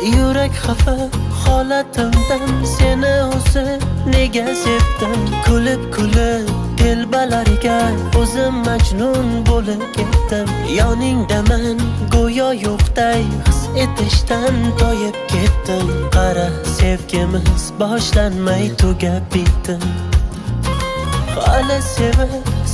Yurak xafa holatimdan seni o'zi nega sevdim. Kulib telbalariga o'zim majnun bo'lib ketdim. Yoningdaman go'yo yo'qday his etishdan toyib ketdim. Qara sevgimiz boshlanmay tugab bitdi. Hali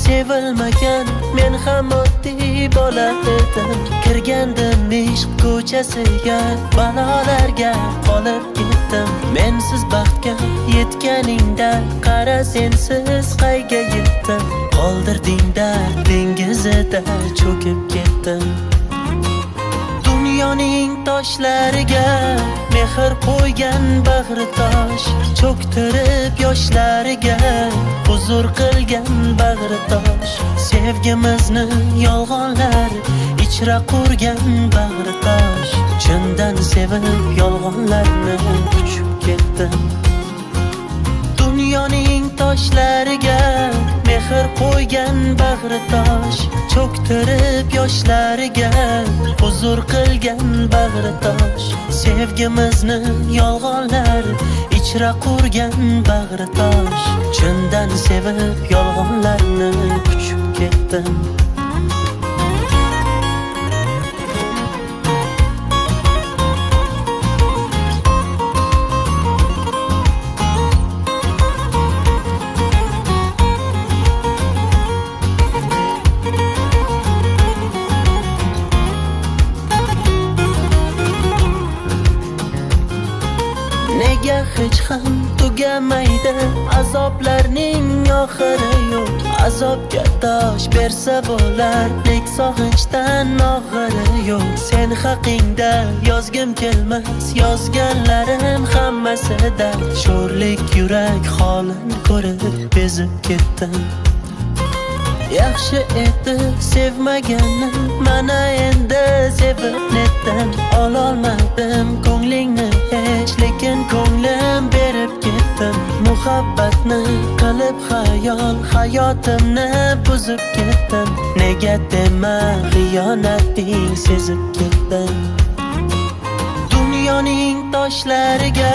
sevilmagan men ham oddiy bola edim. Kirgandim ishq ko'chasiga, balolarga qolib ketdim. Mensiz baxtga yetganingda qara sensiz qayga yetdim. Qoldirdingda dengizida cho'kib ketdim. Dunyoning toshlariga mehr qo'ygan bag'ri tosh, cho'ktirib yoshlariga huzur qilgan bag'ri tosh. Sevgimizni yolg'onlar ichra qurgan bag'ri tosh. Chindan sevib yolg'onlarni uchib ketdim. Dunyoning toshlariga mehr qo'ygan bag'ri tosh, cho'ktirib yoshlariga huzur qilgan bag'ri tosh. Sevgimizni yolg'onlar ichra qurgan bag'ri tosh. Chindan sevib yolg'onlarni uchib ketdim. Nega hech ham tugamaydi azoblarning oxiri yo'q. Azobga dosh bersa bo'lar, lek sog'inchdan og'iri yo'q. Sen haqingda yozgim kelmas, yozganlarim hammasida sho'rlik yurak holin ko'rib bezib ketdim. Yaxshi edi sevmaganim, mana endi sevib netdim. Ololmadim ko'nglingni hech, lekin ko'nglim berib ketdim. Muhabbatni qilib xayol, hayotimni buzib ketdim. Nega dema xiyonating sezib ketdim. Dunyoning toshlariga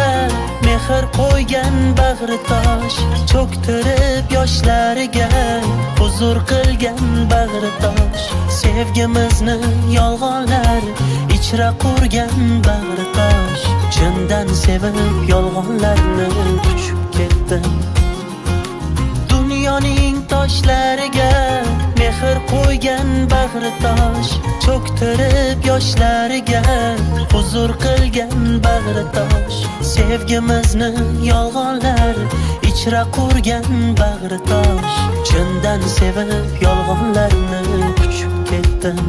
mehr qo'ygan bag'ri tosh, cho'ktirib yoshlariga huzur qilgan bag'ri tosh. Sevgimizni yolg'onlar ichra qurgan bag'ri tosh. Chindan sevib yolg'onlarni uchib ketdim. Dunyoning toshlariga mehr qo'ygan bag'ri tosh, cho'ktirib yoshlariga huzur qilgan bag'ri tosh. Sevgimizni yolg'onlar ichra qurgan bag'ri tosh. Chindan sevib yolg'onlarni uchib ketdim.